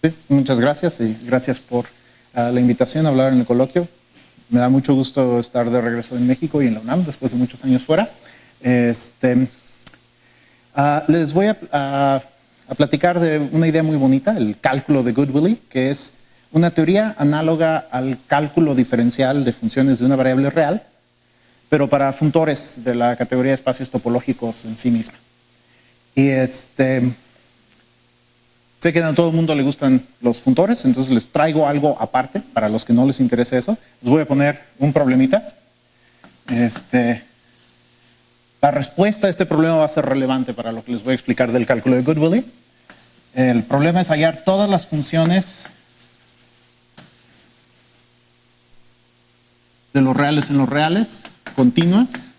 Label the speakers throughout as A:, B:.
A: Sí, muchas gracias y gracias por la invitación a hablar en el coloquio. Me da mucho gusto estar de regreso en México y en la UNAM después de muchos años fuera. Les voy a platicar de una idea muy bonita, el cálculo de Goodwillie, que es una teoría análoga al cálculo diferencial de funciones de una variable real, pero para funtores de la categoría de espacios topológicos en sí misma. Y sé que a todo el mundo le gustan los funtores, entonces les traigo algo aparte para los que no les interese eso. Les voy a poner un problemita. La respuesta a este problema va a ser relevante para lo que les voy a explicar del cálculo de Goodwillie. El problema es hallar todas las funciones de los reales en los reales, continuas,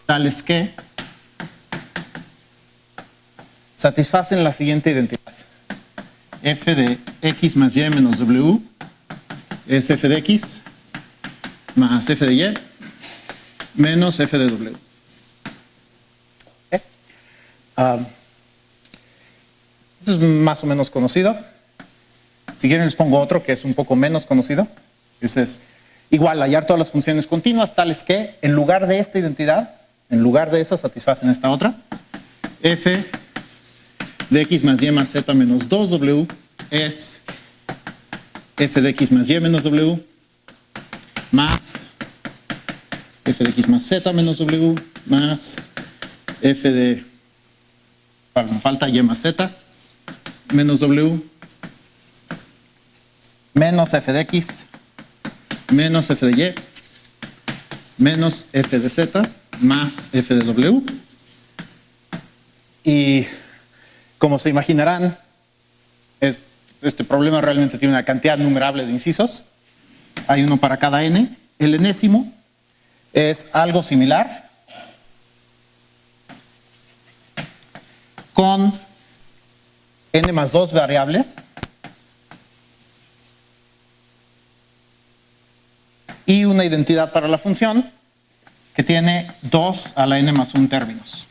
A: tales que satisfacen la siguiente identidad. F de x más y menos w es f de x más f de y menos f de w. Esto es más o menos conocido. Si quieren les pongo otro que es un poco menos conocido. Ese es igual hallar todas las funciones continuas tales que en lugar de esta identidad, en lugar de esa satisfacen esta otra. F de x más y más z menos 2w es f de x más y menos w más f de x más z menos w más f de, me falta y más z menos w menos f de x menos f de y menos f de z más f de w. Y como se imaginarán, este problema realmente tiene una cantidad numerable de incisos. Hay uno para cada n. El enésimo es algo similar con n más 2 variables y una identidad para la función que tiene 2 a la n más 1 términos.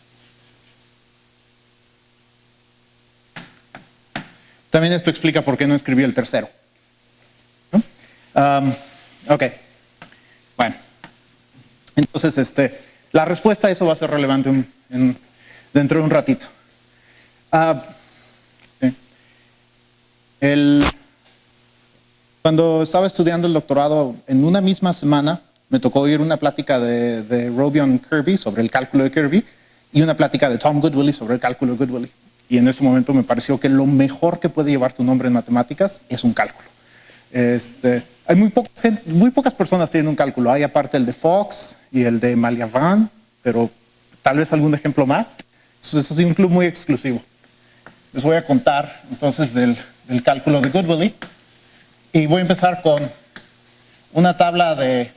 A: También esto explica por qué no escribí el tercero. Ok. Bueno. Entonces, la respuesta a eso va a ser relevante dentro de un ratito. Cuando estaba estudiando el doctorado, en una misma semana me tocó oír una plática de Robion Kirby sobre el cálculo de Kirby y una plática de Tom Goodwillie sobre el cálculo de Goodwillie. Y en ese momento me pareció que lo mejor que puede llevar tu nombre en matemáticas es un cálculo. Hay muy pocas personas tienen un cálculo. Hay aparte el de Fox y el de Maliavran, pero tal vez algún ejemplo más. Eso es un club muy exclusivo. Les voy a contar entonces del cálculo de Goodwillie. Y voy a empezar con una tabla de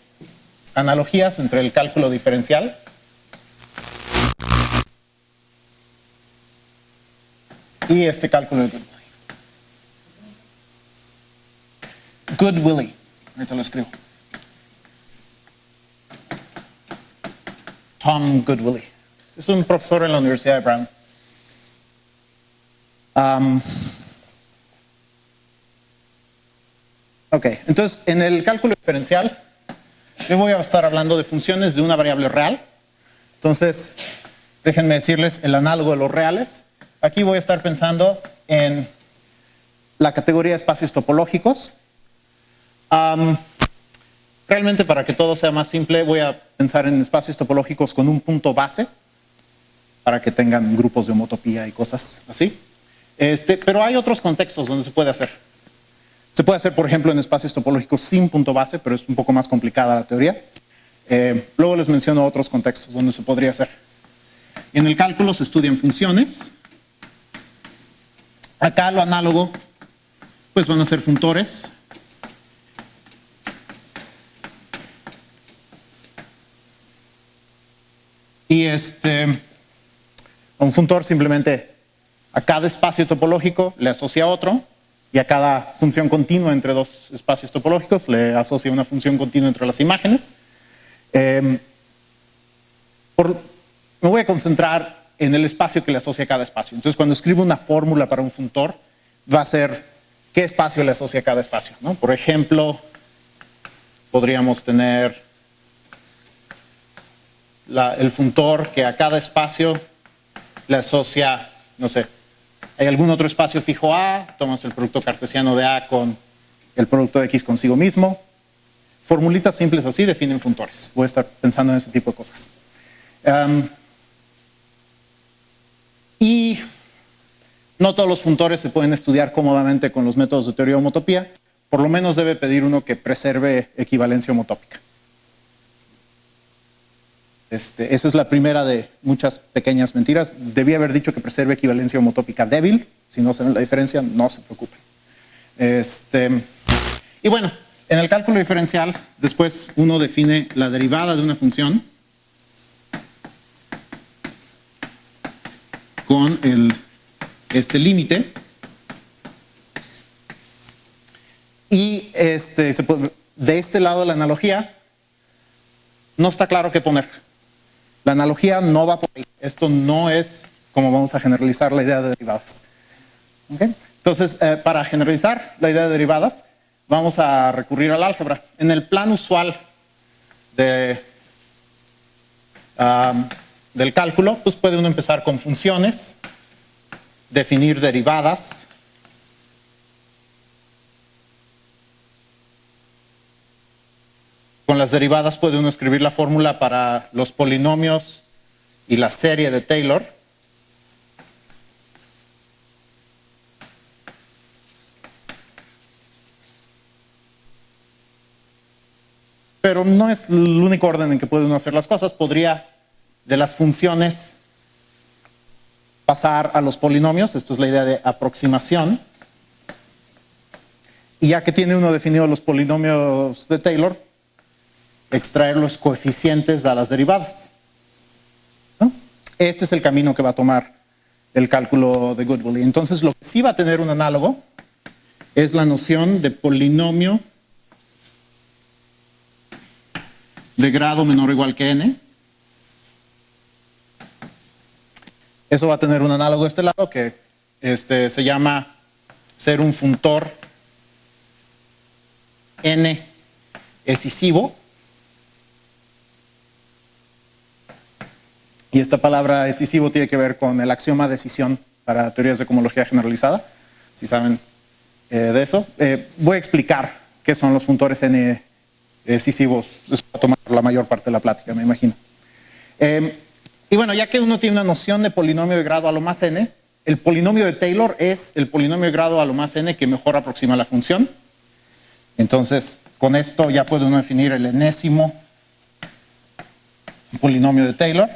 A: analogías entre el cálculo diferencial y este cálculo de Goodwillie. Goodwillie, ahorita lo escribo. Tom Goodwillie. Es un profesor en la Universidad de Brown. Ok, entonces en el cálculo diferencial yo voy a estar hablando de funciones de una variable real. Entonces, déjenme decirles el análogo de los reales. Aquí voy a estar pensando en la categoría de espacios topológicos. Realmente para que todo sea más simple voy a pensar en espacios topológicos con un punto base para que tengan grupos de homotopía y cosas así. Pero hay otros contextos donde se puede hacer. Se puede hacer, por ejemplo, en espacios topológicos sin punto base, pero es un poco más complicada la teoría. Luego les menciono otros contextos donde se podría hacer. En el cálculo se estudian funciones. Acá lo análogo, pues van a ser funtores. Y un funtor simplemente a cada espacio topológico le asocia otro. Y a cada función continua entre dos espacios topológicos le asocia una función continua entre las imágenes. Me voy a concentrar en el espacio que le asocia a cada espacio. Entonces, cuando escribo una fórmula para un funtor, va a ser qué espacio le asocia a cada espacio, ¿no? Por ejemplo, podríamos tener el funtor que a cada espacio le asocia, no sé, hay algún otro espacio fijo A, tomas el producto cartesiano de A con el producto de X consigo mismo. Formulitas simples así definen funtores. Voy a estar pensando en ese tipo de cosas. Y no todos los funtores se pueden estudiar cómodamente con los métodos de teoría de homotopía. Por lo menos debe pedir uno que preserve equivalencia homotópica. Esa es la primera de muchas pequeñas mentiras. Debí haber dicho que preserve equivalencia homotópica débil. Si no saben la diferencia, no se preocupen. Y bueno, en el cálculo diferencial, después uno define la derivada de una función con este límite. Y de este lado de la analogía, no está claro qué poner. La analogía no va por ahí. Esto no es como vamos a generalizar la idea de derivadas. ¿Okay? Entonces, para generalizar la idea de derivadas, vamos a recurrir al álgebra. En el plan usual del cálculo, pues puede uno empezar con funciones, definir derivadas. Con las derivadas puede uno escribir la fórmula para los polinomios y la serie de Taylor. Pero no es el único orden en que puede uno hacer las cosas. Podría de las funciones pasar a los polinomios. Esto es la idea de aproximación. Y ya que tiene uno definido los polinomios de Taylor, extraer los coeficientes de las derivadas, ¿no? Este es el camino que va a tomar el cálculo de Goodwillie. Entonces, lo que sí va a tener un análogo es la noción de polinomio de grado menor o igual que n. Eso va a tener un análogo de este lado que se llama ser un funtor n escisivo. Y esta palabra decisivo tiene que ver con el axioma de decisión para teorías de cohomología generalizada, si saben de eso. Voy a explicar qué son los funtores n decisivos. Eso va a tomar la mayor parte de la plática, me imagino. Y bueno, ya que uno tiene una noción de polinomio de grado a lo más n, el polinomio de Taylor es el polinomio de grado a lo más n que mejor aproxima la función. Entonces, con esto ya puede uno definir el enésimo polinomio de Taylor.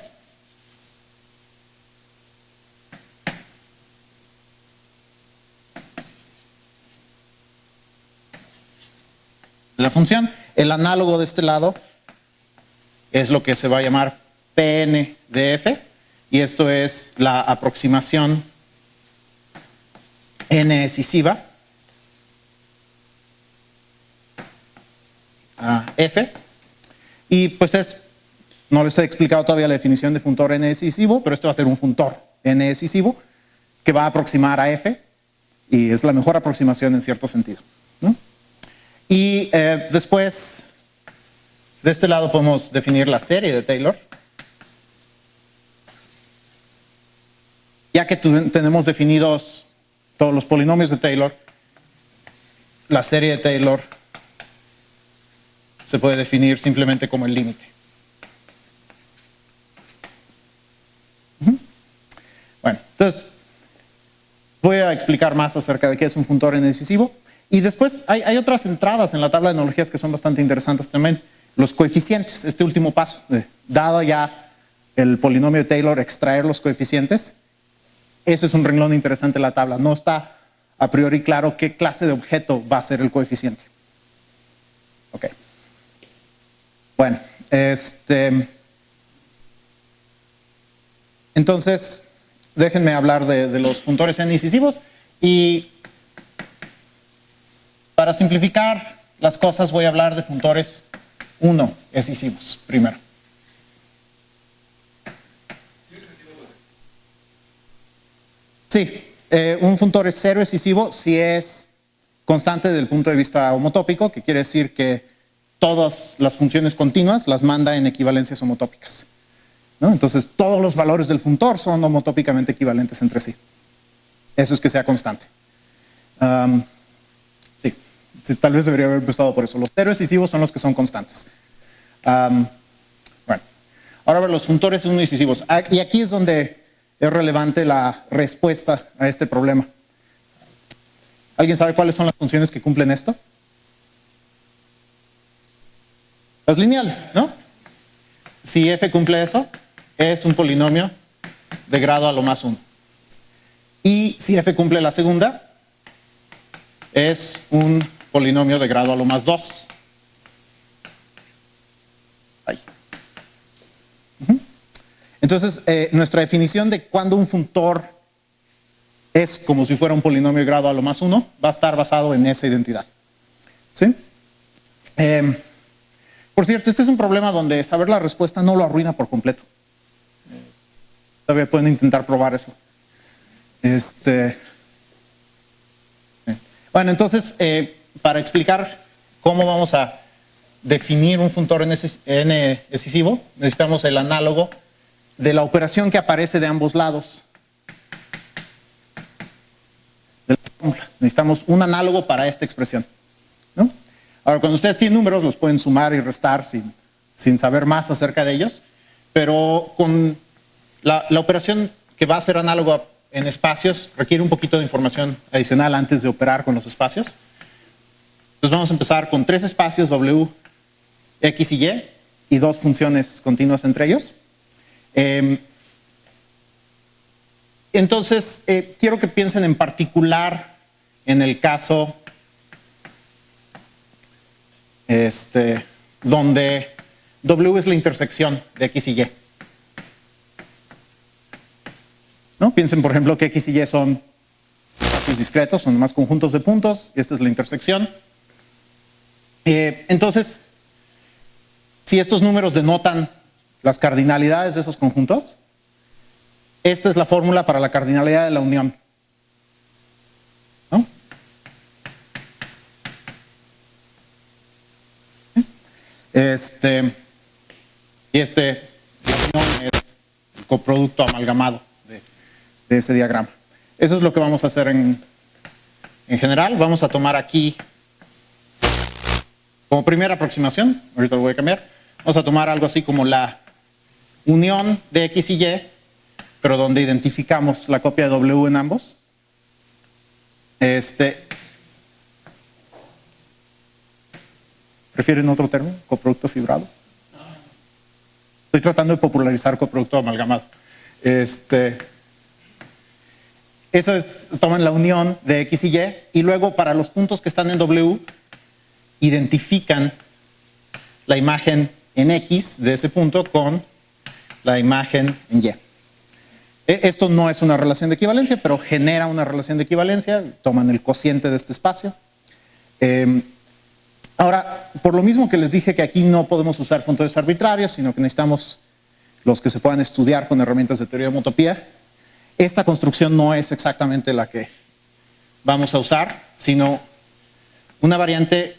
A: La función, el análogo de este lado es lo que se va a llamar Pn de f, y esto es la aproximación n decisiva a f, y pues no les he explicado todavía la definición de funtor n decisivo, pero este va a ser un funtor n decisivo que va a aproximar a f, y es la mejor aproximación en cierto sentido, ¿no? Y después, de este lado podemos definir la serie de Taylor. Ya que tenemos definidos todos los polinomios de Taylor, la serie de Taylor se puede definir simplemente como el límite. Bueno, entonces voy a explicar más acerca de qué es un funtor n decisivo. Y después hay otras entradas en la tabla de analogías que son bastante interesantes también. Los coeficientes, este último paso. Dado ya el polinomio de Taylor, extraer los coeficientes. Ese es un renglón interesante en la tabla. No está a priori claro qué clase de objeto va a ser el coeficiente. Ok. Bueno, entonces, déjenme hablar de los funtores n decisivos y para simplificar las cosas voy a hablar de funtores 1 decisivos primero. Sí, un funtor es cero excisivo si es constante desde el punto de vista homotópico, que quiere decir que todas las funciones continuas las manda en equivalencias homotópicas, ¿no? Entonces, todos los valores del funtor son homotópicamente equivalentes entre sí. Eso es que sea constante. Sí, tal vez debería haber empezado por eso. Los cero decisivos son los que son constantes. Bueno, ahora a ver los funtores no decisivos. Y aquí es donde es relevante la respuesta a este problema. ¿Alguien sabe cuáles son las funciones que cumplen esto? Las lineales, ¿no? Si f cumple eso, es un polinomio de grado a lo más 1. Y si f cumple la segunda, es un polinomio de grado a lo más 2. Ahí. Entonces, nuestra definición de cuando un funtor es como si fuera un polinomio de grado a lo más 1 va a estar basado en esa identidad. ¿Sí? Por cierto, este es un problema donde saber la respuesta no lo arruina por completo. Todavía pueden intentar probar eso. Bueno, entonces, para explicar cómo vamos a definir un funtor n excesivo, necesitamos el análogo de la operación que aparece de ambos lados de la fórmula. Necesitamos un análogo para esta expresión, ¿no? Ahora, cuando ustedes tienen números, los pueden sumar y restar sin saber más acerca de ellos, pero con la operación que va a ser análoga en espacios requiere un poquito de información adicional antes de operar con los espacios. Entonces vamos a empezar con 3 espacios W, X y Y, y 2 funciones continuas entre ellos. Entonces, quiero que piensen en particular en el caso donde W es la intersección de X y Y. ¿No? Piensen, por ejemplo, que X y Y son espacios discretos, son más conjuntos de puntos, y esta es la intersección. Entonces, si estos números denotan las cardinalidades de esos conjuntos, esta es la fórmula para la cardinalidad de la unión, ¿no? Y la unión es el coproducto amalgamado de ese diagrama. Eso es lo que vamos a hacer en general. Vamos a tomar aquí como primera aproximación, ahorita lo voy a cambiar, vamos a tomar algo así como la unión de X y Y, pero donde identificamos la copia de W en ambos. ¿Prefieren otro término? ¿Coproducto fibrado? Estoy tratando de popularizar coproducto amalgamado. Eso es, toman la unión de X y Y luego para los puntos que están en W identifican la imagen en X de ese punto con la imagen en Y. Esto no es una relación de equivalencia, pero genera una relación de equivalencia. Toman el cociente de este espacio. Ahora, por lo mismo que les dije que aquí no podemos usar funtores arbitrarios, sino que necesitamos los que se puedan estudiar con herramientas de teoría de homotopía, esta construcción no es exactamente la que vamos a usar, sino una variante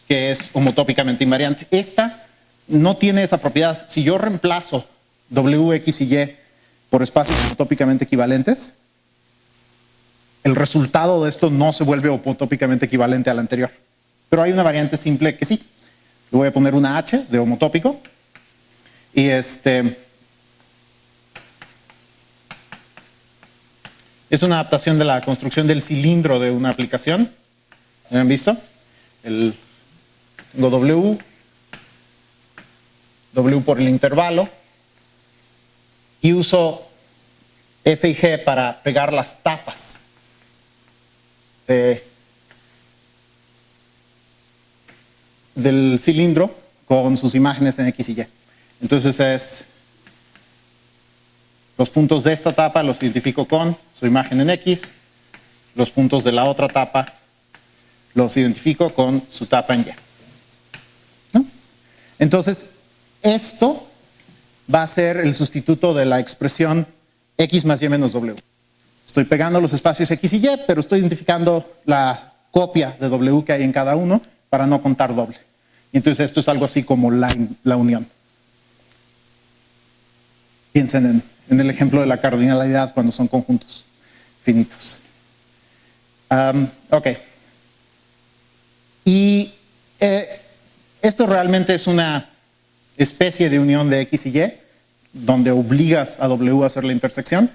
A: que es homotópicamente invariante. Esta no tiene esa propiedad. Si yo reemplazo W, X y Y por espacios homotópicamente equivalentes, el resultado de esto no se vuelve homotópicamente equivalente al anterior. Pero hay una variante simple que sí. Le voy a poner una H de homotópico y es una adaptación de la construcción del cilindro de una aplicación. ¿Me han visto? Tengo W por el intervalo y uso F y G para pegar las tapas del cilindro con sus imágenes en X y Y. Entonces los puntos de esta tapa los identifico con su imagen en X, los puntos de la otra tapa los identifico con su tapa en Y, ¿no? Entonces, esto va a ser el sustituto de la expresión X más Y menos W. Estoy pegando los espacios X y Y, pero estoy identificando la copia de W que hay en cada uno para no contar doble. Y entonces esto es algo así como la unión. Piensen en el ejemplo de la cardinalidad cuando son conjuntos finitos. Ok. Y esto realmente es una especie de unión de X y Y, donde obligas a W a hacer la intersección.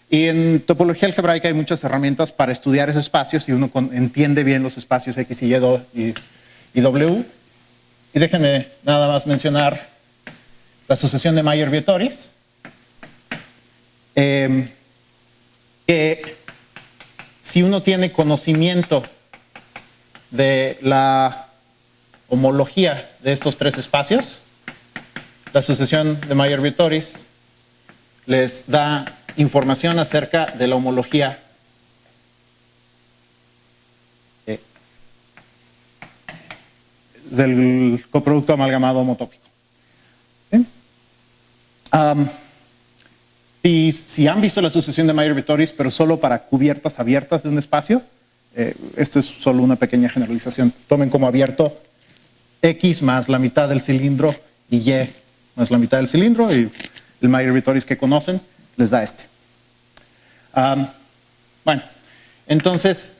A: Y en topología algebraica hay muchas herramientas para estudiar esos espacios y uno entiende bien los espacios X y Y W. Y déjenme nada más mencionar la sucesión de Mayer-Vietoris, que si uno tiene conocimiento de la homología de estos tres espacios, la sucesión de Mayer-Vietoris les da información acerca de la homología del coproducto amalgamado homotópico. ¿Sí? Si han visto la sucesión de Mayer-Vietoris, pero solo para cubiertas abiertas de un espacio, esto es solo una pequeña generalización. Tomen como abierto X más la mitad del cilindro y Y más la mitad del cilindro, y el Mayer-Vietoris que conocen les da este. Bueno, entonces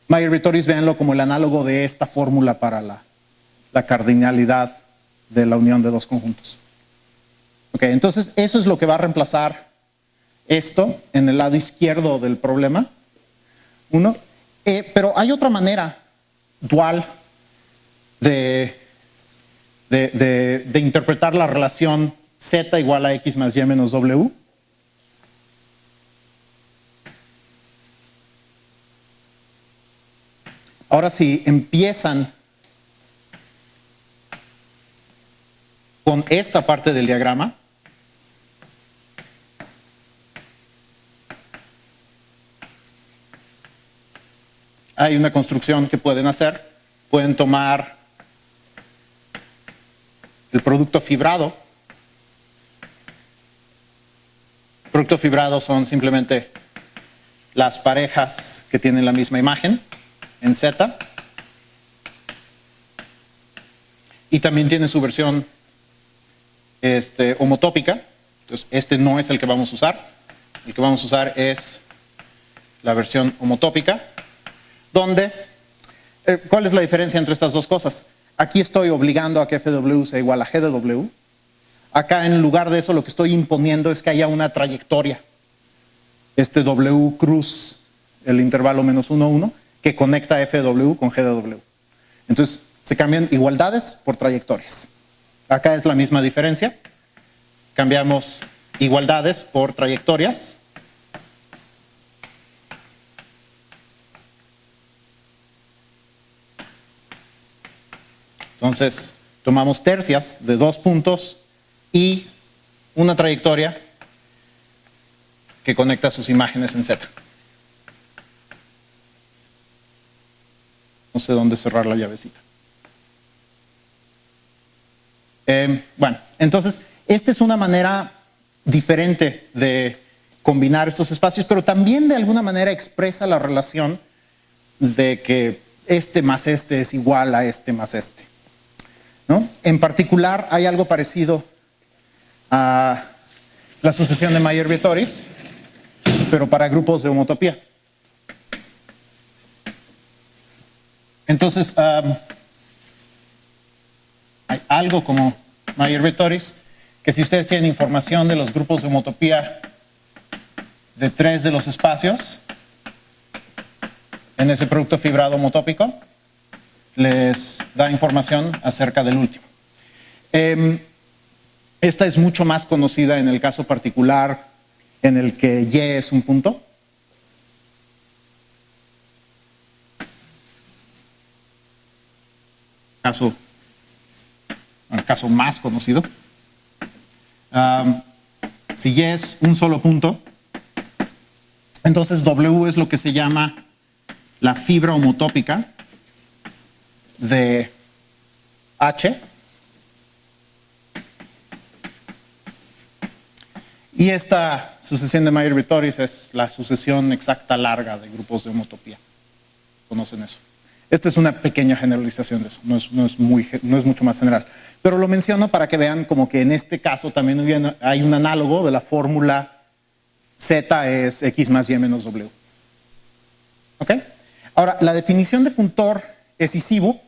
A: Mayer-Vietoris, véanlo como el análogo de esta fórmula para la cardinalidad de la unión de dos conjuntos. Ok, entonces eso es lo que va a reemplazar esto en el lado izquierdo del problema. Pero hay otra manera dual de interpretar la relación Z igual a X más Y menos W. Ahora, si empiezan con esta parte del diagrama, hay una construcción que pueden hacer. Pueden tomar el producto fibrado. El producto fibrado son simplemente las parejas que tienen la misma imagen en Z. Y también tiene su versión homotópica. Entonces, este no es el que vamos a usar. El que vamos a usar es la versión homotópica, donde, ¿cuál es la diferencia entre estas dos cosas? Aquí estoy obligando a que FW sea igual a GW. Acá, en lugar de eso, lo que estoy imponiendo es que haya una trayectoria. Este W cruz el intervalo menos 1, 1, que conecta FW con GW. Entonces, se cambian igualdades por trayectorias. Acá es la misma diferencia. Cambiamos igualdades por trayectorias. Entonces, tomamos tercias de 2 puntos y una trayectoria que conecta sus imágenes en Z. No sé dónde cerrar la llavecita. Bueno, entonces, esta es una manera diferente de combinar estos espacios, pero también de alguna manera expresa la relación de que este más este es igual a este más este, ¿no? En particular, hay algo parecido a la sucesión de Mayer-Vietoris, pero para grupos de homotopía. Entonces, hay algo como Mayer-Vietoris, que si ustedes tienen información de los grupos de homotopía de 3 de los espacios en ese producto fibrado homotópico, les da información acerca del último. Esta es mucho más conocida en el caso particular en el que Y es un punto. El caso más conocido. Si Y es un solo punto, entonces W es lo que se llama la fibra homotópica de H. Y esta sucesión de Mayer-Vittoris es la sucesión exacta larga de grupos de homotopía. ¿Conocen eso? Esta es una pequeña generalización de eso, no es mucho más general. Pero lo menciono para que vean como que en este caso también hay un análogo de la fórmula Z es X más Y menos W. ¿Ok? Ahora, la definición de funtor escisivo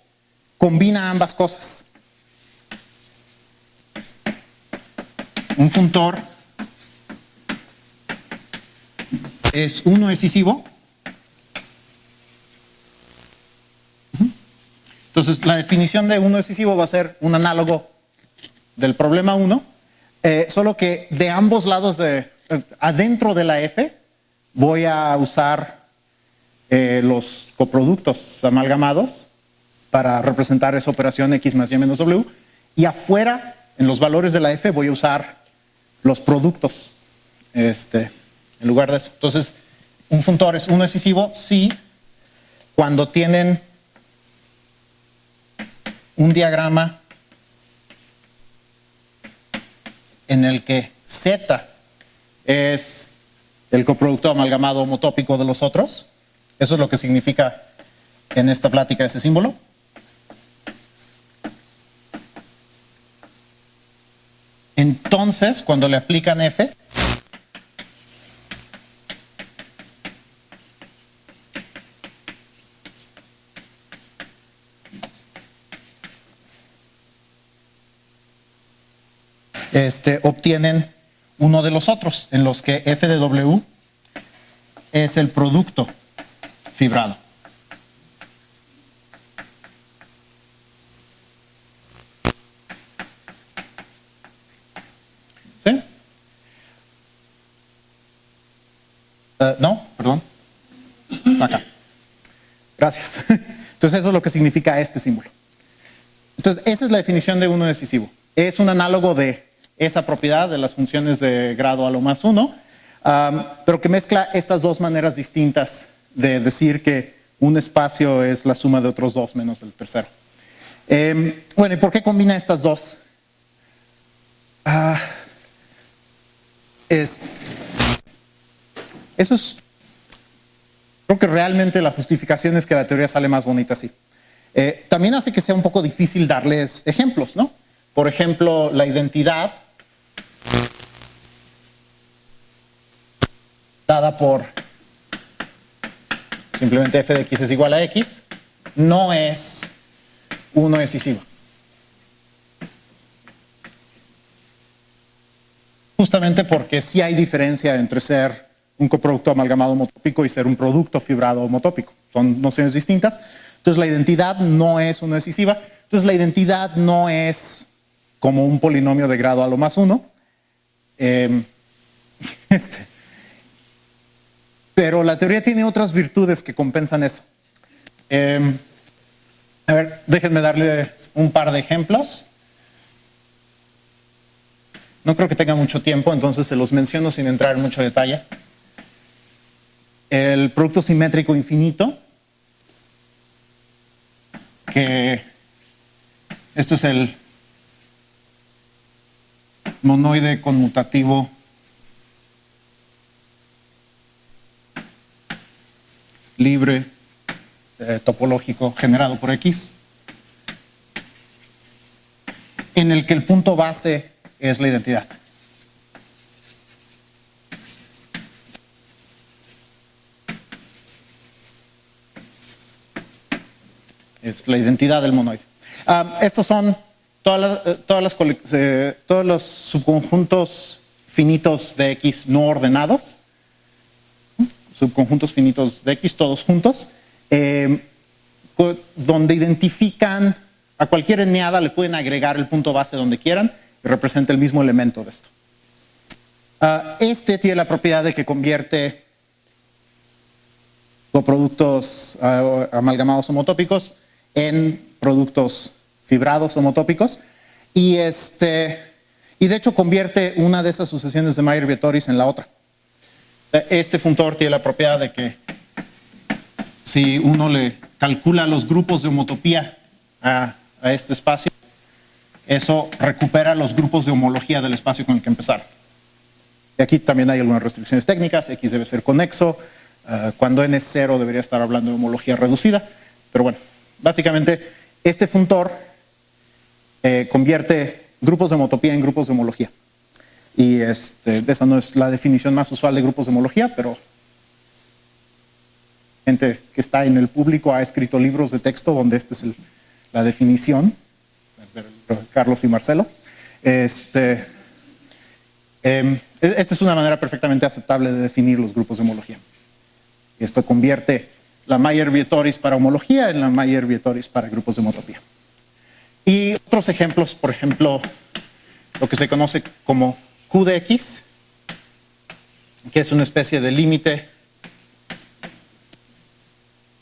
A: combina ambas cosas. Un funtor es uno escisivo. Entonces, la definición de uno decisivo va a ser un análogo del problema 1, solo que de ambos lados, adentro de la F, voy a usar los coproductos amalgamados para representar esa operación X más Y menos W, y afuera, en los valores de la F, voy a usar los productos en lugar de eso. Entonces, un funtor es uno decisivo si cuando tienen un diagrama en el que Z es el coproducto amalgamado homotópico de los otros. Eso es lo que significa en esta plática ese símbolo. Entonces, cuando le aplican F, obtienen uno de los otros, en los que F de W es el producto fibrado. ¿Sí? No, perdón. Acá. Gracias. Entonces eso es lo que significa este símbolo. Entonces esa es la definición de uno decisivo. Es un análogo de esa propiedad de las funciones de grado a lo más 1, pero que mezcla estas dos maneras distintas de decir que un espacio es la suma de otros dos menos el tercero. Bueno, ¿y por qué combina estas dos? Eso es, creo que realmente la justificación es que la teoría sale más bonita así. También hace que sea un poco difícil darles ejemplos, ¿no? Por ejemplo, la identidad dada por simplemente f de x es igual a x, no es uno decisivo. Justamente porque sí hay diferencia entre ser un coproducto amalgamado homotópico y ser un producto fibrado homotópico. Son nociones distintas. Entonces la identidad no es uno decisiva. Entonces la identidad no es como un polinomio de grado a lo más 1. Pero la teoría tiene otras virtudes que compensan eso. A ver, déjenme darles un par de ejemplos. No creo que tenga mucho tiempo, entonces se los menciono sin entrar en mucho detalle. El producto simétrico infinito, que esto es el monoide conmutativo libre topológico generado por X, en el que el punto base es la identidad. Es la identidad del monoide. Estos son todos los subconjuntos finitos de X no ordenados. Subconjuntos finitos de X, todos juntos, donde identifican a cualquier eneada, le pueden agregar el punto base donde quieran y representa el mismo elemento de esto. Este tiene la propiedad de que convierte coproductos amalgamados homotópicos en productos fibrados homotópicos y de hecho convierte una de esas sucesiones de Mayer-Vittoris en la otra. Este funtor tiene la propiedad de que si uno le calcula los grupos de homotopía a este espacio, eso recupera los grupos de homología del espacio con el que empezaron. Y aquí también hay algunas restricciones técnicas. X debe ser conexo. Cuando n es 0 debería estar hablando de homología reducida. Pero bueno, básicamente este funtor convierte grupos de homotopía en grupos de homología. Y esa no es la definición más usual de grupos de homología, pero gente que está en el público ha escrito libros de texto donde esta es la definición. Carlos y Marcelo. Esta es una manera perfectamente aceptable de definir los grupos de homología. Esto convierte la Mayer-Vietoris para homología en la Mayer-Vietoris para grupos de homotopía. Y otros ejemplos, por ejemplo, lo que se conoce como Q de X, que es una especie de límite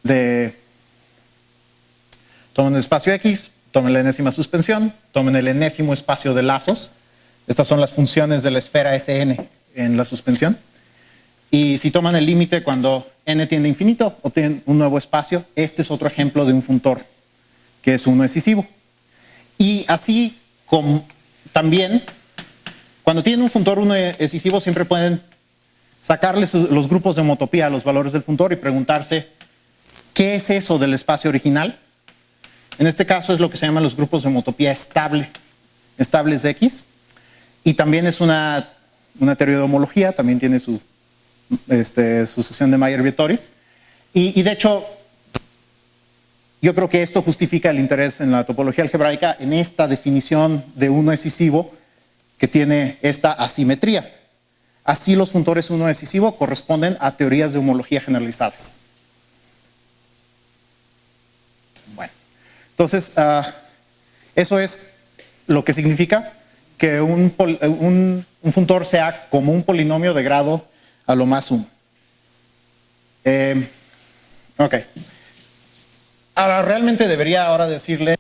A: de... Tomen el espacio X, tomen la enésima suspensión, tomen el enésimo espacio de lazos. Estas son las funciones de la esfera Sn en la suspensión. Y si toman el límite cuando n tiende a infinito, obtienen un nuevo espacio. Este es otro ejemplo de un funtor que es uno decisivo. Y así como también, cuando tienen un funtor uno decisivo, siempre pueden sacarles los grupos de homotopía a los valores del funtor y preguntarse ¿qué es eso del espacio original? En este caso es lo que se llaman los grupos de homotopía estables de X. Y también es una teoría de homología, también tiene su sucesión de Mayer-Vietoris. Y de hecho, yo creo que esto justifica el interés en la topología algebraica en esta definición de uno decisivo que tiene esta asimetría. Así los funtores uno decisivo corresponden a teorías de homología generalizadas. Bueno, entonces eso es lo que significa que un funtor sea como un polinomio de grado a lo más 1. Ok. Ahora, realmente debería ahora decirle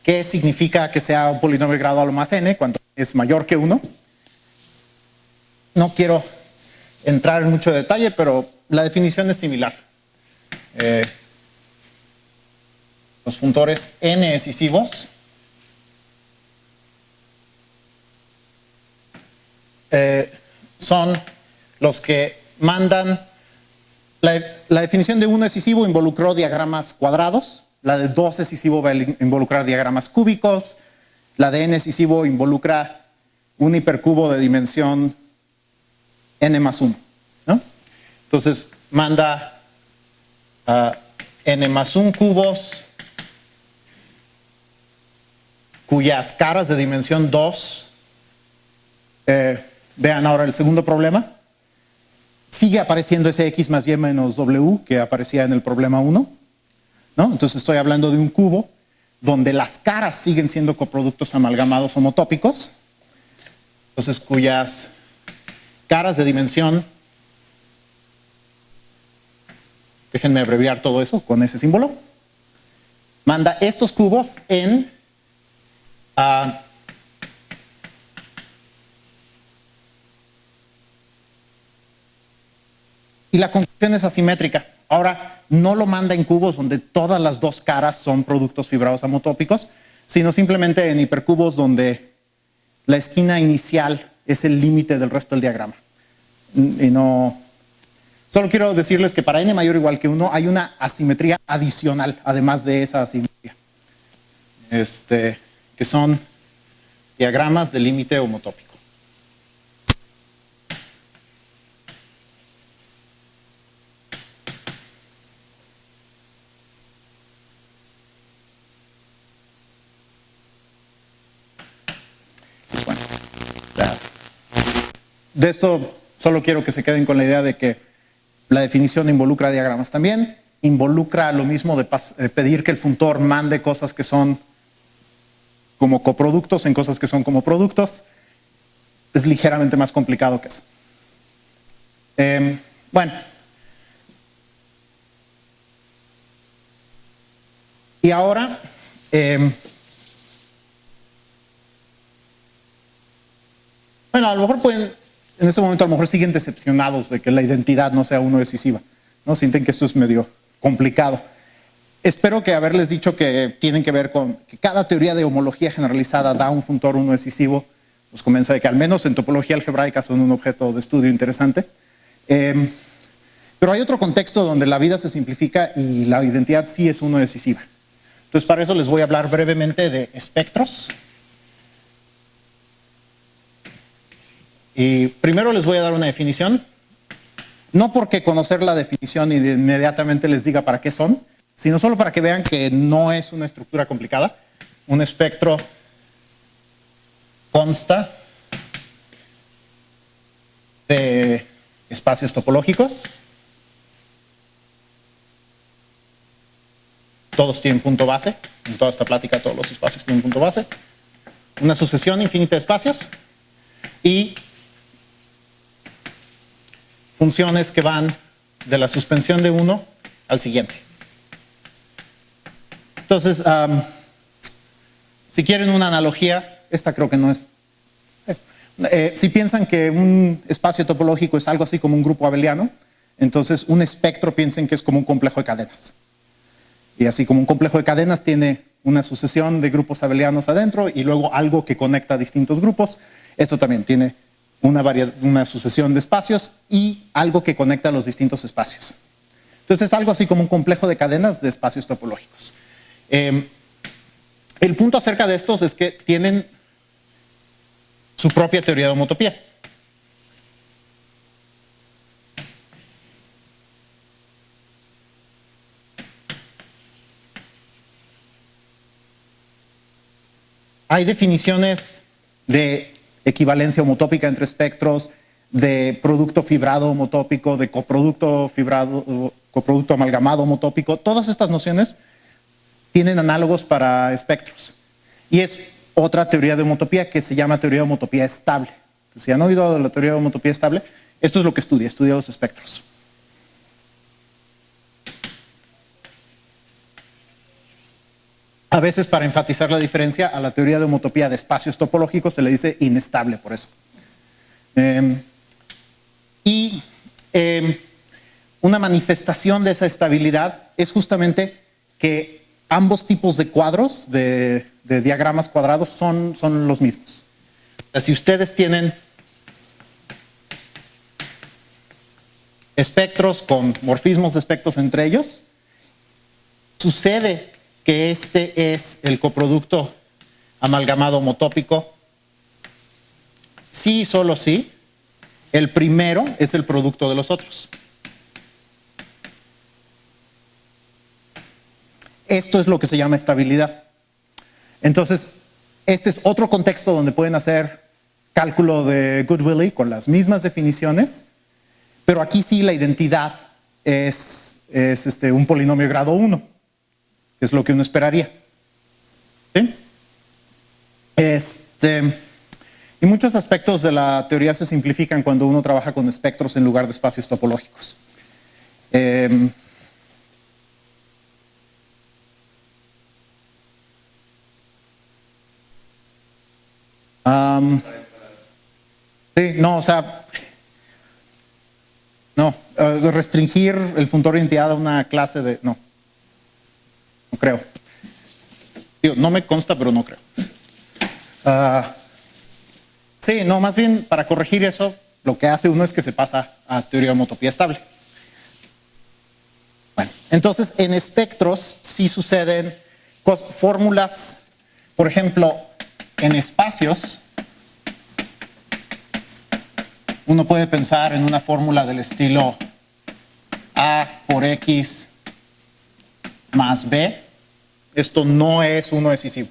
A: qué significa que sea un polinomio de grado a lo más n cuando es mayor que 1. No quiero entrar en mucho detalle, pero la definición es similar. Los funtores n decisivos son los que mandan. La definición de uno decisivo involucró diagramas cuadrados, la de dos decisivo va a involucrar diagramas cúbicos, la de n decisivo involucra un hipercubo de dimensión n más 1, ¿no? Entonces manda n más 1 cubos cuyas caras de dimensión 2, vean ahora el segundo problema. Sigue apareciendo ese x más y menos w que aparecía en el problema 1, ¿no? Entonces estoy hablando de un cubo donde las caras siguen siendo coproductos amalgamados homotópicos, entonces cuyas caras de dimensión, déjenme abreviar todo eso con ese símbolo, manda estos cubos en y la conclusión es asimétrica. Ahora, no lo manda en cubos donde todas las dos caras son productos fibrados homotópicos, sino simplemente en hipercubos donde la esquina inicial es el límite del resto del diagrama. Y no... Solo quiero decirles que para n mayor o igual que 1 hay una asimetría adicional, además de esa asimetría. Que son diagramas de límite homotópico. De esto solo quiero que se queden con la idea de que la definición involucra diagramas también, involucra lo mismo de pedir que el funtor mande cosas que son como coproductos en cosas que son como productos. Es ligeramente más complicado que eso. Bueno. Y ahora... bueno, a lo mejor pueden... En este momento a lo mejor siguen decepcionados de que la identidad no sea uno decisiva, ¿no? Sienten que esto es medio complicado. Espero que haberles dicho que tienen que ver con que cada teoría de homología generalizada da un funtor uno decisivo nos convence de que al menos en topología algebraica son un objeto de estudio interesante. Pero hay otro contexto donde la vida se simplifica y la identidad sí es uno decisiva. Entonces, para eso les voy a hablar brevemente de espectros. Y primero les voy a dar una definición. No porque conocer la definición y inmediatamente les diga para qué son, sino solo para que vean que no es una estructura complicada. Un espectro consta de espacios topológicos. Todos tienen punto base. En toda esta plática todos los espacios tienen punto base. Una sucesión infinita de espacios. Y funciones que van de la suspensión de uno al siguiente. Entonces, si quieren una analogía, esta creo que no es... si piensan que un espacio topológico es algo así como un grupo abeliano, entonces un espectro piensen que es como un complejo de cadenas. Y así como un complejo de cadenas tiene una sucesión de grupos abelianos adentro y luego algo que conecta a distintos grupos, esto también tiene una sucesión de espacios y algo que conecta a los distintos espacios. Entonces es algo así como un complejo de cadenas de espacios topológicos. El punto acerca de estos es que tienen su propia teoría de homotopía. Hay definiciones de equivalencia homotópica entre espectros, de producto fibrado homotópico, de coproducto amalgamado homotópico. Todas estas nociones tienen análogos para espectros. Y es otra teoría de homotopía que se llama teoría de homotopía estable. Entonces, si han oído de la teoría de homotopía estable, esto es lo que estudia los espectros. A veces, para enfatizar la diferencia, a la teoría de homotopía de espacios topológicos se le dice inestable por eso. Una manifestación de esa estabilidad es justamente que ambos tipos de cuadros, de diagramas cuadrados, son los mismos. O sea, si ustedes tienen espectros con morfismos de espectros entre ellos, sucede que este es el coproducto amalgamado homotópico. Sí y solo sí, el primero es el producto de los otros. Esto es lo que se llama estabilidad. Entonces, este es otro contexto donde pueden hacer cálculo de Goodwillie con las mismas definiciones, pero aquí sí la identidad es un polinomio de grado 1. Es lo que uno esperaría. ¿Sí? Y muchos aspectos de la teoría se simplifican cuando uno trabaja con espectros en lugar de espacios topológicos. Sí, no, o sea, no, restringir el funtor de identidad a una clase de, no creo. Digo, no me consta, pero no creo. Sí, no, más bien para corregir eso, lo que hace uno es que se pasa a teoría de homotopía estable. Bueno, entonces en espectros sí suceden fórmulas, por ejemplo, en espacios, uno puede pensar en una fórmula del estilo A por X más B. Esto no es uno decisivo.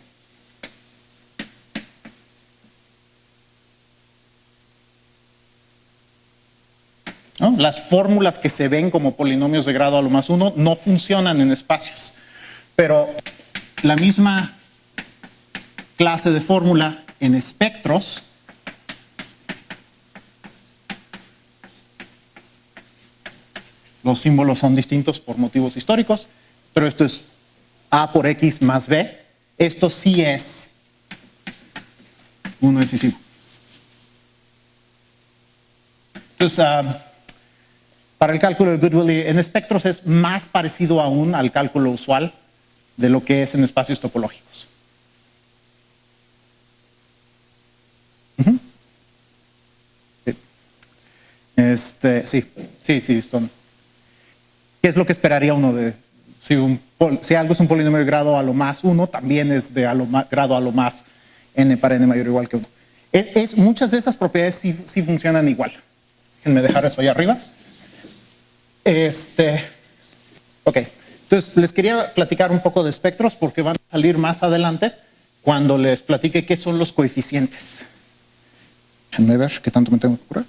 A: ¿No? Las fórmulas que se ven como polinomios de grado a lo más 1 no funcionan en espacios. Pero la misma clase de fórmula en espectros los símbolos son distintos por motivos históricos, pero esto es A por X más B. Esto sí es uno decisivo. Entonces, para el cálculo de Goodwillie en espectros es más parecido aún al cálculo usual de lo que es en espacios topológicos. Sí, son. ¿Qué es lo que esperaría uno de? Si algo es un polinomio de grado a lo más 1, también es de grado a lo más n para n mayor o igual que 1. Muchas de esas propiedades sí funcionan igual. Déjenme dejar eso ahí arriba. Ok, entonces les quería platicar un poco de espectros porque van a salir más adelante cuando les platique qué son los coeficientes. Déjenme ver qué tanto me tengo que curar.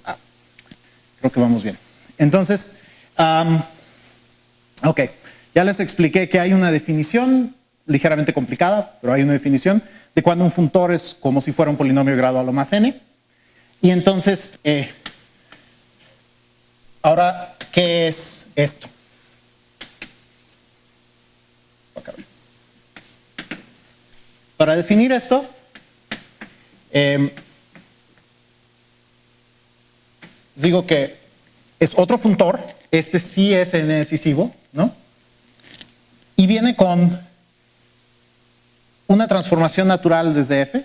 A: Creo que vamos bien. Entonces, ok, ya les expliqué que hay una definición ligeramente complicada, pero hay una definición de cuando un funtor es como si fuera un polinomio de grado a lo más n. Y entonces, ahora, ¿qué es esto? Para definir esto, digo que es otro funtor, este sí es n decisivo, ¿no? Y viene con una transformación natural desde f,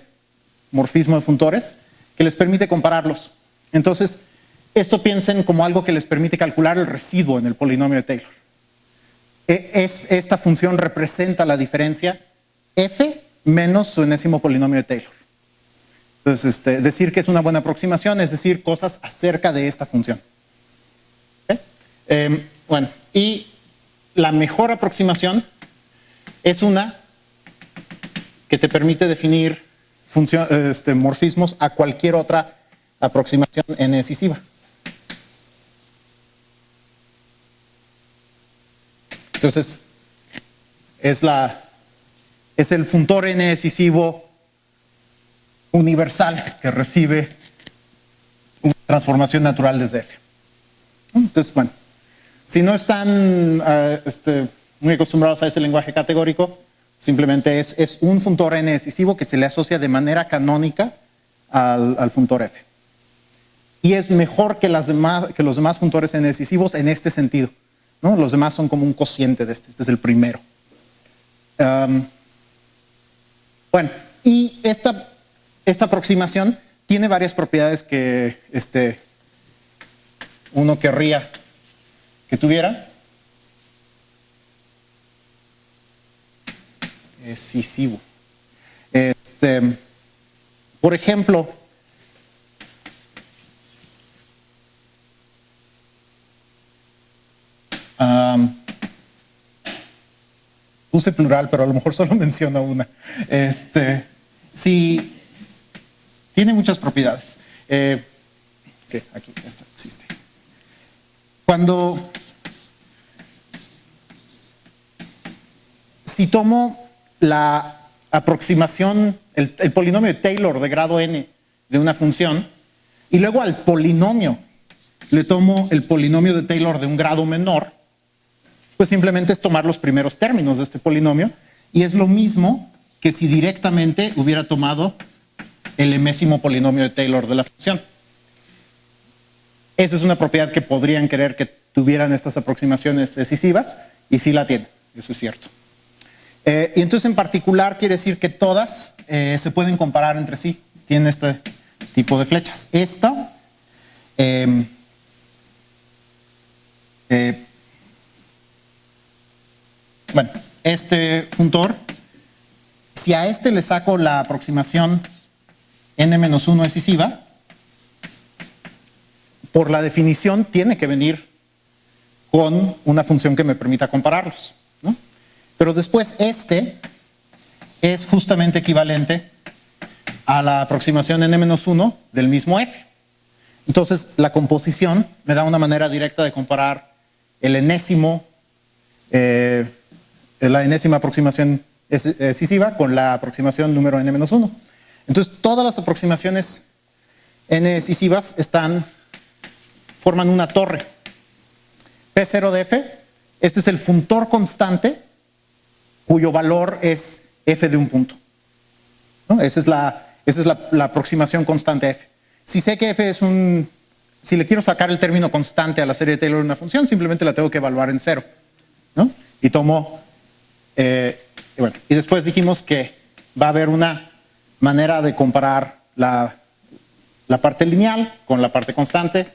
A: morfismo de funtores, que les permite compararlos. Entonces, esto piensen como algo que les permite calcular el residuo en el polinomio de Taylor. Esta función representa la diferencia f menos su enésimo polinomio de Taylor. Entonces, decir que es una buena aproximación es decir cosas acerca de esta función. ¿Okay? Bueno, y la mejor aproximación es una que te permite definir morfismos a cualquier otra aproximación n decisiva. Entonces, es el funtor n decisivo universal que recibe una transformación natural desde f. Entonces, bueno, si no están muy acostumbrados a ese lenguaje categórico, simplemente es un funtor n decisivo que se le asocia de manera canónica al funtor f. Y es mejor que los demás funtores n decisivos en este sentido, ¿no? Los demás son como un cociente de este es el primero. Bueno, y esta aproximación tiene varias propiedades que uno querría que tuviera. Decisivo. Por ejemplo, puse plural, pero a lo mejor solo menciona una. Sí, tiene muchas propiedades. Sí, aquí esta existe. Si tomo la aproximación, el polinomio de Taylor de grado n de una función, y luego al polinomio le tomo el polinomio de Taylor de un grado menor, pues simplemente es tomar los primeros términos de este polinomio, y es lo mismo que si directamente hubiera tomado el enésimo polinomio de Taylor de la función. Esa es una propiedad que podrían querer que tuvieran estas aproximaciones decisivas, y sí la tienen, eso es cierto. Y entonces en particular quiere decir que todas se pueden comparar entre sí, tienen este tipo de flechas. Esta, bueno, este funtor, si a este le saco la aproximación n-1 decisiva, por la definición tiene que venir con una función que me permita compararlos, ¿no? Pero después este es justamente equivalente a la aproximación n-1 del mismo f. Entonces la composición me da una manera directa de comparar la enésima aproximación decisiva con la aproximación número n-1. Entonces todas las aproximaciones n decisivas forman una torre. P0 de f, este es el funtor constante cuyo valor es f de un punto, ¿no? Esa es la aproximación constante f. Si sé que f si le quiero sacar el término constante a la serie de Taylor de una función, simplemente la tengo que evaluar en 0, ¿no? Y tomo, bueno, y después dijimos que va a haber una manera de comparar la parte lineal con la parte constante,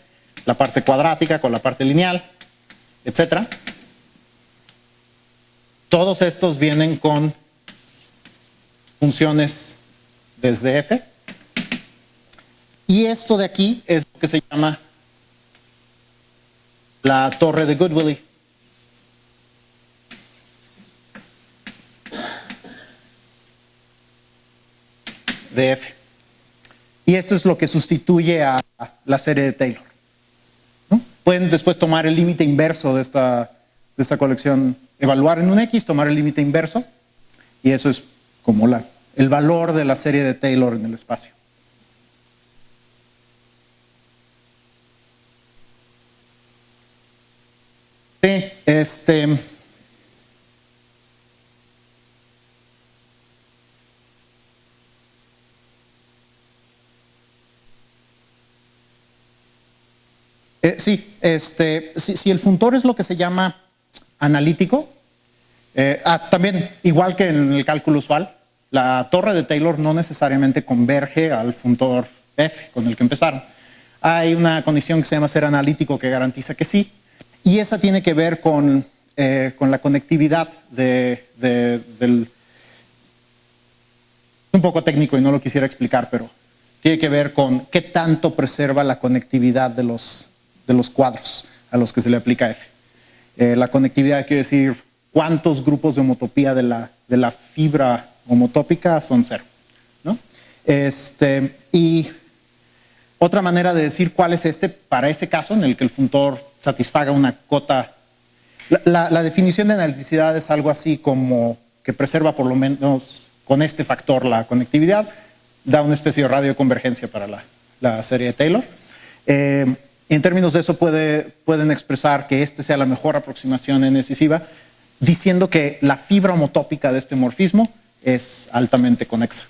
A: la parte cuadrática con la parte lineal, etc. Todos estos vienen con funciones desde f. Y esto de aquí es lo que se llama la torre de Goodwillie. De f. Y esto es lo que sustituye a la serie de Taylor, ¿no? Pueden después tomar el límite inverso de esta colección, evaluar en un X, tomar el límite inverso, y eso es como el valor de la serie de Taylor en el espacio. Sí, si el funtor es lo que se llama analítico, también, igual que en el cálculo usual, la torre de Taylor no necesariamente converge al funtor f con el que empezaron. Hay una condición que se llama ser analítico que garantiza que sí, y esa tiene que ver con la conectividad del... un poco técnico y no lo quisiera explicar, pero tiene que ver con qué tanto preserva la conectividad de los cuadros a los que se le aplica f. La conectividad quiere decir cuántos grupos de homotopía de la fibra homotópica son 0, ¿no? Y otra manera de decir cuál es para ese caso en el que el funtor satisfaga una cota. La definición de analiticidad es algo así como que preserva por lo menos con este factor la conectividad, da una especie de radio de convergencia para la serie de Taylor. En términos de eso pueden expresar que sea la mejor aproximación en decisiva, diciendo que la fibra homotópica de este morfismo es altamente conexa.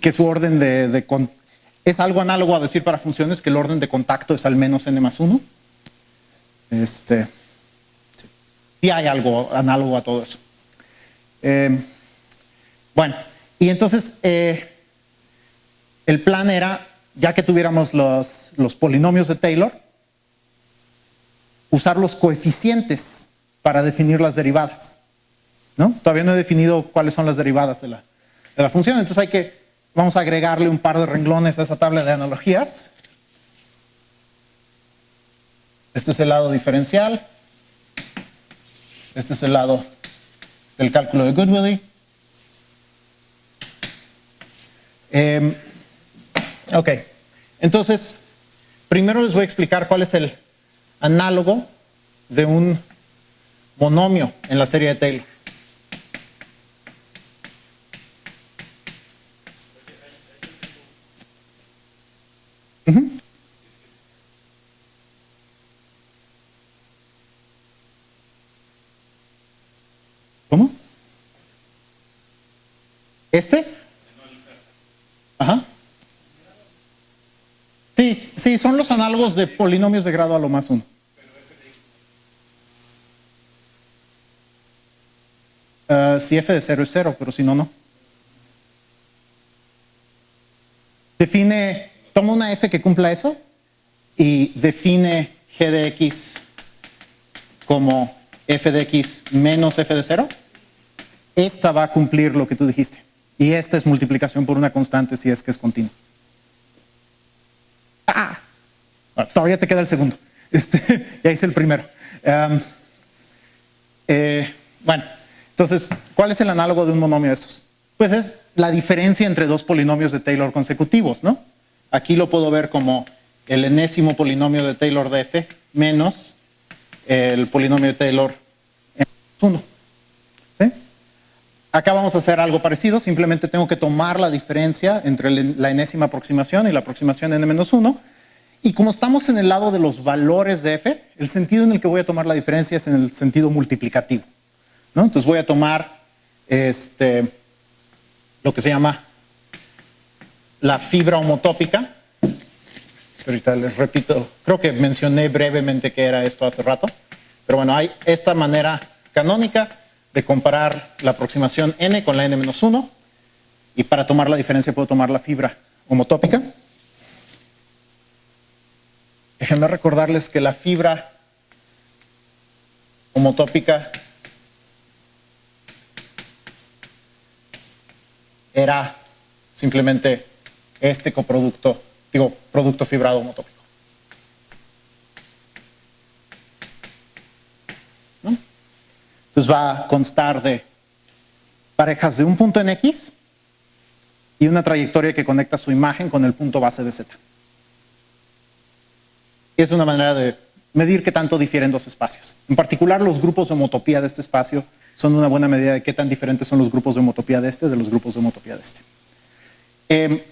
A: Que su orden es algo análogo a decir para funciones que el orden de contacto es al menos n+1. Sí hay algo análogo a todo eso. Bueno, y entonces el plan era, ya que tuviéramos los polinomios de Taylor, usar los coeficientes para definir las derivadas, ¿no? Todavía no he definido cuáles son las derivadas de la función, entonces vamos a agregarle un par de renglones a esa tabla de analogías. Este es el lado diferencial. Este es el lado del cálculo de Goodwillie. Ok, entonces, primero les voy a explicar cuál es el análogo de un monomio en la serie de Taylor. ¿Cómo? Ajá. Sí, son los análogos de polinomios de grado a lo más 1. Si f de 0 es 0, pero si no, no. Toma una f que cumpla eso y define g de x como f de x menos f de 0. Esta va a cumplir lo que tú dijiste. Y esta es multiplicación por una constante si es que es continua. Bueno, todavía te queda el segundo. Ya hice el primero. Bueno, entonces, ¿cuál es el análogo de un monomio de estos? Pues es la diferencia entre dos polinomios de Taylor consecutivos, ¿no? Aquí lo puedo ver como el enésimo polinomio de Taylor de f menos el polinomio de Taylor en 1. ¿Sí? Acá vamos a hacer algo parecido, simplemente tengo que tomar la diferencia entre la enésima aproximación y la aproximación n-1. Y como estamos en el lado de los valores de f, el sentido en el que voy a tomar la diferencia es en el sentido multiplicativo, ¿no? Entonces voy a tomar lo que se llama la fibra homotópica. Ahorita les repito, creo que mencioné brevemente qué era esto hace rato, pero bueno, hay esta manera canónica de comparar la aproximación n con la n-1, y para tomar la diferencia puedo tomar la fibra homotópica. Déjenme recordarles que la fibra homotópica era simplemente este coproducto, producto fibrado homotópico. ¿No? Entonces va a constar de parejas de un punto en X y una trayectoria que conecta su imagen con el punto base de Z. Es una manera de medir qué tanto difieren dos espacios. En particular, los grupos de homotopía de este espacio son una buena medida de qué tan diferentes son los grupos de homotopía de este de los grupos de homotopía de este.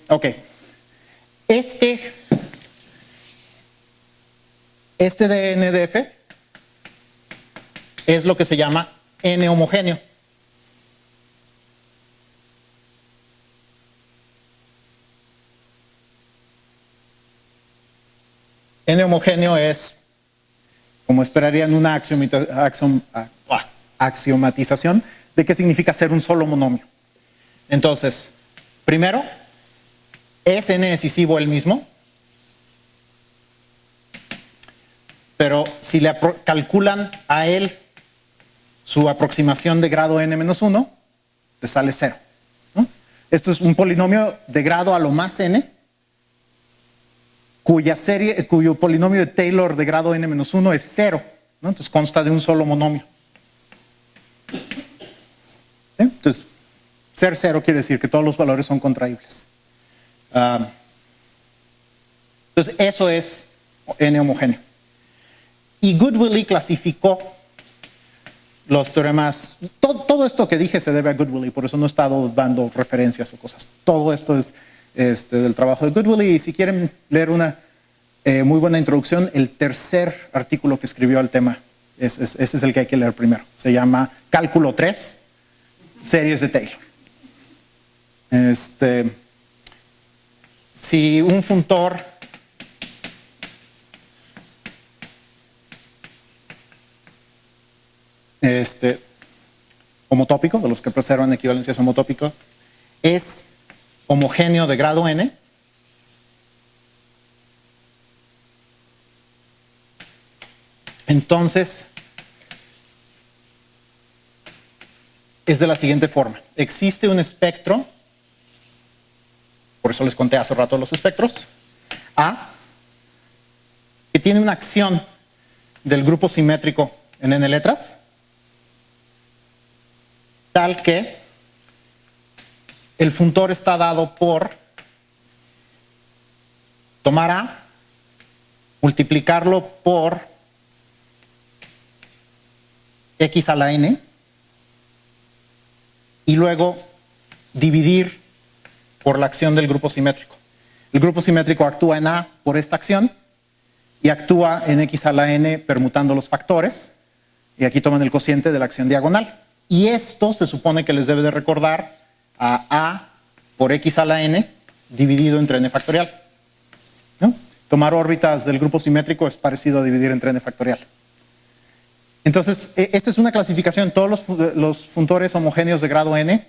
A: Ok. Este de NDF es lo que se llama N homogéneo. N homogéneo es, como esperarían, una axiomatización de qué significa ser un solo monomio. Entonces, primero, ¿es N decisivo el mismo? Pero si le calculan a él su aproximación de grado n-1, le sale 0. ¿No? Esto es un polinomio de grado a lo más n, cuyo polinomio de Taylor de grado n-1 es 0. ¿No? Entonces consta de un solo monomio. ¿Sí? Entonces, ser 0 quiere decir que todos los valores son contraíbles. Entonces, eso es N homogéneo. Y Goodwillie clasificó los teoremas. Todo esto que dije se debe a Goodwillie, por eso no he estado dando referencias o cosas. Todo esto es del trabajo de Goodwillie. Y si quieren leer una muy buena introducción, el tercer artículo que escribió al tema, ese es el que hay que leer primero. Se llama Cálculo 3, series de Taylor. Si un funtor homotópico, de los que preservan equivalencias homotópicas, es homogéneo de grado n, entonces es de la siguiente forma. Existe un espectro, por eso les conté hace rato los espectros, A, que tiene una acción del grupo simétrico en n letras, tal que el funtor está dado por tomar A, multiplicarlo por x a la n y luego dividir por la acción del grupo simétrico. El grupo simétrico actúa en A por esta acción y actúa en x a la n permutando los factores, y aquí toman el cociente de la acción diagonal. Y esto se supone que les debe de recordar a por x a la n dividido entre n factorial. ¿No? Tomar órbitas del grupo simétrico es parecido a dividir entre n factorial. Entonces, esta es una clasificación. Todos los funtores homogéneos de grado n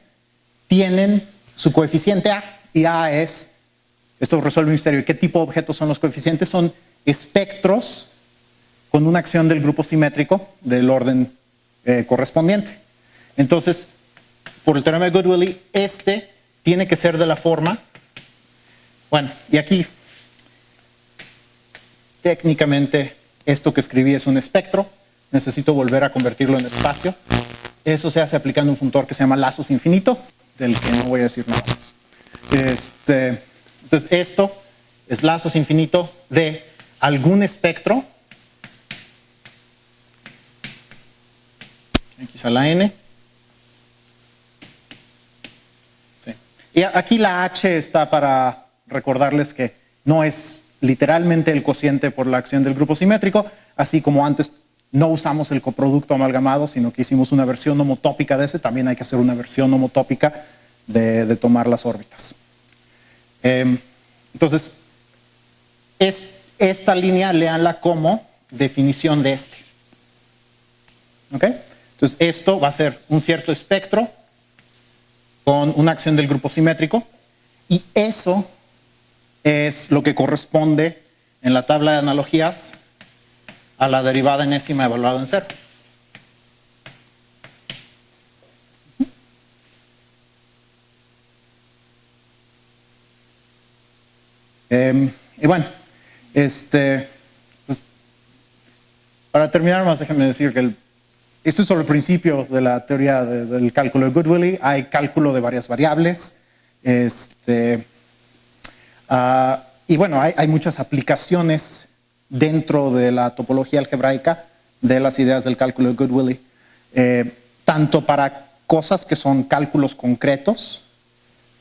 A: tienen su coeficiente A, y A es, esto resuelve un misterio. ¿Y qué tipo de objetos son los coeficientes? Son espectros con una acción del grupo simétrico del orden correspondiente. Entonces, por el teorema de Goodwillie, tiene que ser de la forma, bueno, y aquí técnicamente esto que escribí es un espectro, necesito volver a convertirlo en espacio. Eso se hace aplicando un funtor que se llama lazos infinito, del que no voy a decir nada más. Entonces, esto es lazos infinito de algún espectro, x a la n. Sí. Y aquí la h está para recordarles que no es literalmente el cociente por la acción del grupo simétrico, así como antes no usamos el coproducto amalgamado, sino que hicimos una versión homotópica de ese, también hay que hacer una versión homotópica de tomar las órbitas. Entonces, esta línea léanla como definición de este. ¿Ok? Entonces, esto va a ser un cierto espectro con una acción del grupo simétrico, y eso es lo que corresponde en la tabla de analogías a la derivada enésima evaluada en cero. Y bueno, pues, para terminar más déjenme decir que esto es solo el principio de la teoría del cálculo de Goodwillie. Hay cálculo de varias variables. Y bueno, hay muchas aplicaciones dentro de la topología algebraica de las ideas del cálculo de Goodwillie, tanto para cosas que son cálculos concretos,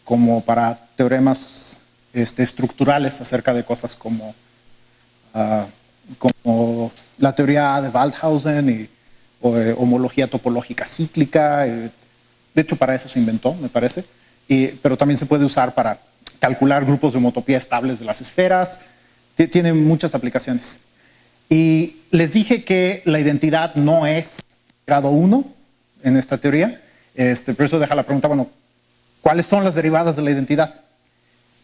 A: como para teoremas estructurales acerca de cosas como la teoría de Waldhausen o homología topológica cíclica. De hecho, para eso se inventó, me parece. Pero también se puede usar para calcular grupos de homotopía estables de las esferas. Tiene muchas aplicaciones. Y les dije que la identidad no es grado 1 en esta teoría. Por eso deja la pregunta, bueno, ¿cuáles son las derivadas de la identidad?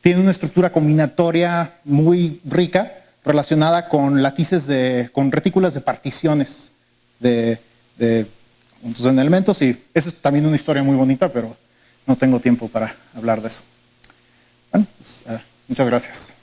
A: Tiene una estructura combinatoria muy rica relacionada con con retículas de particiones de conjuntos en elementos, y eso es también una historia muy bonita, pero no tengo tiempo para hablar de eso. Bueno, pues, muchas gracias.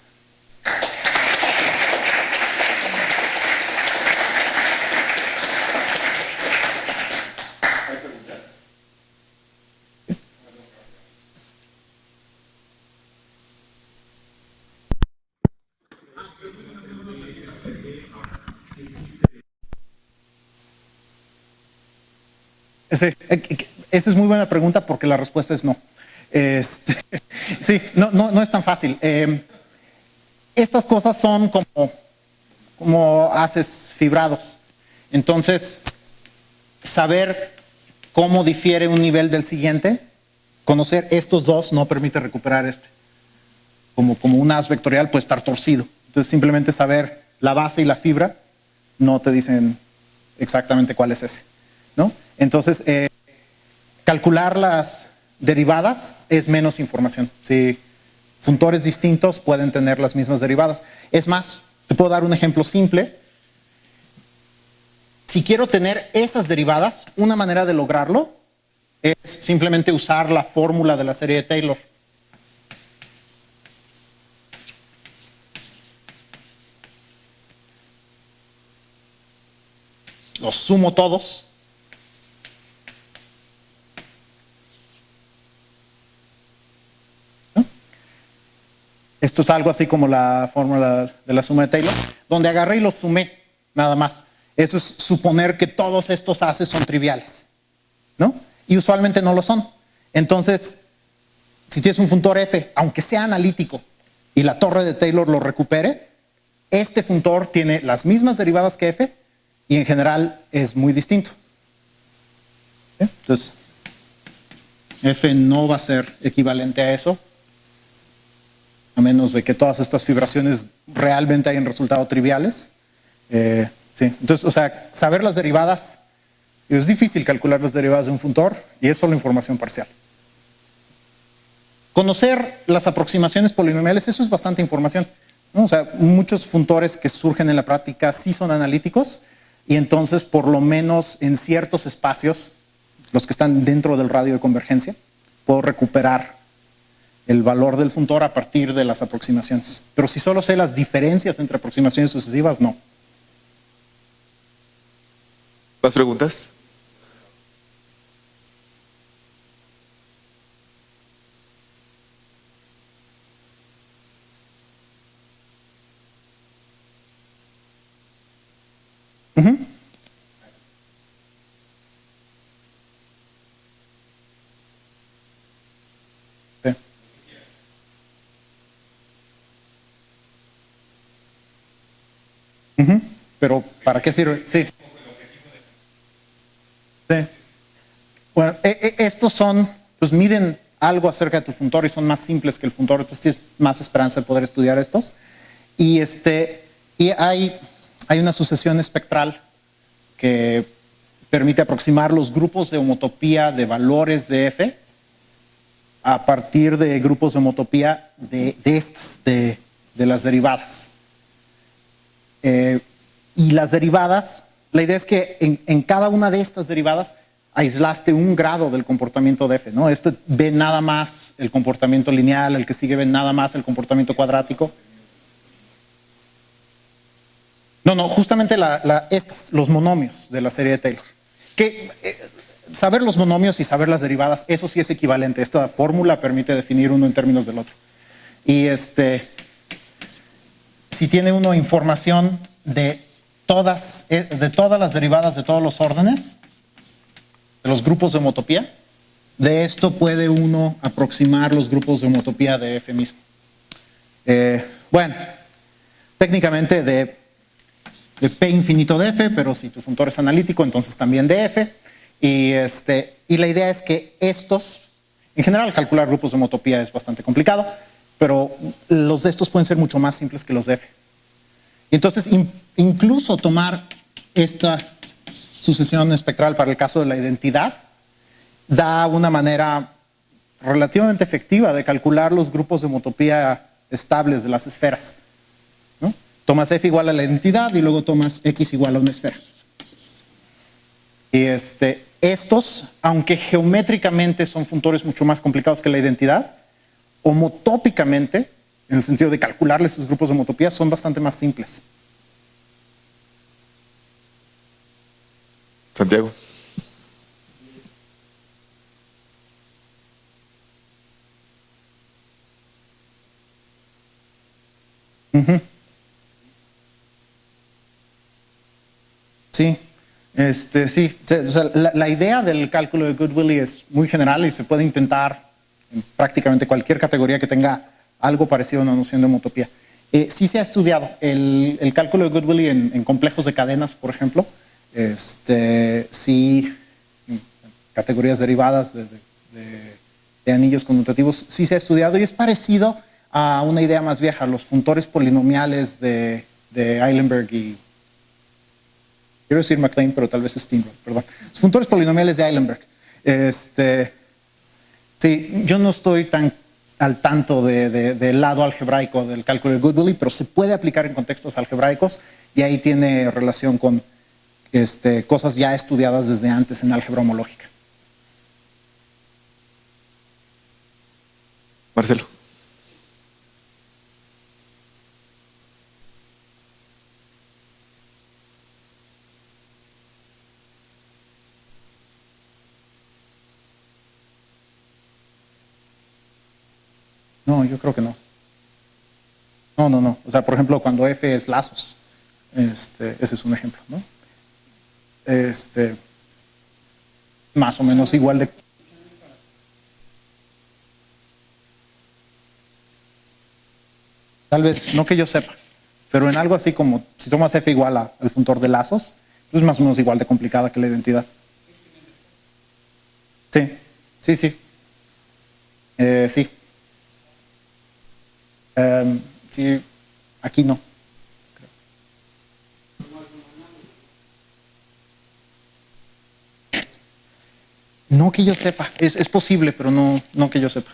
A: Esa es muy buena pregunta porque la respuesta es no. Sí, no es tan fácil. Estas cosas son como haces fibrados. Entonces, saber cómo difiere un nivel del siguiente, conocer estos dos no permite recuperar este. Como un haz vectorial puede estar torcido. Entonces, simplemente saber la base y la fibra no te dicen exactamente cuál es ese, ¿no? Entonces, calcular las derivadas es menos información. Si funtores distintos pueden tener las mismas derivadas. Es más, te puedo dar un ejemplo simple. Si quiero tener esas derivadas, una manera de lograrlo es simplemente usar la fórmula de la serie de Taylor. Los sumo todos. ¿No? Esto es algo así como la fórmula de la suma de Taylor, donde agarré y los sumé, nada más. Eso es suponer que todos estos haces son triviales, ¿no? Y usualmente no lo son. Entonces, si tienes un funtor f, aunque sea analítico, y la torre de Taylor lo recupere, este funtor tiene las mismas derivadas que f, y en general es muy distinto. Entonces, f no va a ser equivalente a eso, a menos de que todas estas fibraciones realmente hayan resultado triviales. Sí. Entonces, o sea, saber las derivadas, es difícil calcular las derivadas de un funtor y es solo información parcial. Conocer las aproximaciones polinomiales, eso es bastante información, ¿no? O sea, muchos funtores que surgen en la práctica sí son analíticos, y entonces por lo menos en ciertos espacios, los que están dentro del radio de convergencia, puedo recuperar el valor del funtor a partir de las aproximaciones. Pero si solo sé las diferencias entre aproximaciones sucesivas, no.
B: ¿Más preguntas?
A: Uh-huh. Sí. Uh-huh. Pero ¿para qué sirve? Sí. Sí. Bueno, estos son, pues miden algo acerca de tu funtor y son más simples que el funtor, entonces tienes más esperanza de poder estudiar estos. Y hay una sucesión espectral que permite aproximar los grupos de homotopía de valores de f a partir de grupos de homotopía de las derivadas. Y las derivadas, la idea es que en cada una de estas derivadas aislaste un grado del comportamiento de f, ¿no? Este ve nada más el comportamiento lineal, el que sigue ve nada más el comportamiento cuadrático. No, justamente los monomios de la serie de Taylor. Que saber los monomios y saber las derivadas, eso sí es equivalente. Esta fórmula permite definir uno en términos del otro. Y si tiene uno información de todas las derivadas de todos los órdenes, de los grupos de homotopía, de esto puede uno aproximar los grupos de homotopía de f mismo. Bueno, técnicamente de P infinito de f, pero si tu funtor es analítico, entonces también de f. Y la idea es que estos, en general calcular grupos de homotopía es bastante complicado, pero los de estos pueden ser mucho más simples que los de f. Y entonces incluso tomar esta sucesión espectral para el caso de la identidad da una manera relativamente efectiva de calcular los grupos de homotopía estables de las esferas, ¿no? Tomas f igual a la identidad y luego tomas x igual a una esfera. Y estos, aunque geométricamente son funtores mucho más complicados que la identidad, homotópicamente, en el sentido de calcularles sus grupos de homotopía, son bastante más simples.
B: Santiago.
A: Sí, sí. O sea, la idea del cálculo de Goodwillie es muy general y se puede intentar en prácticamente cualquier categoría que tenga algo parecido a una noción de homotopía. Sí se ha estudiado el cálculo de Goodwillie en complejos de cadenas, por ejemplo. Sí, categorías derivadas de anillos conmutativos, sí se ha estudiado y es parecido a una idea más vieja, los funtores polinomiales de Eilenberg y, quiero decir MacLean, pero tal vez es Steenrod, perdón. Los funtores polinomiales de Eilenberg. Sí, yo no estoy tan al tanto del lado algebraico del cálculo de Goodwillie, pero se puede aplicar en contextos algebraicos y ahí tiene relación con cosas ya estudiadas desde antes en álgebra homológica.
B: Marcelo.
A: No, yo creo que no. No. O sea, por ejemplo, cuando f es lazos, ese es un ejemplo, ¿no? Más o menos igual de... Tal vez, no que yo sepa, pero en algo así como, si tomas f igual al funtor de lazos, es más o menos igual de complicada que la identidad. Sí. Sí. Sí, aquí no. No que yo sepa, es posible, pero no que yo sepa.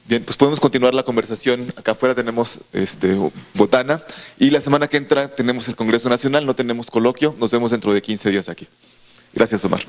B: Bien, pues podemos continuar la conversación. Acá afuera tenemos botana y la semana que entra tenemos el Congreso Nacional, no tenemos coloquio. Nos vemos dentro de 15 días aquí. Gracias, Omar.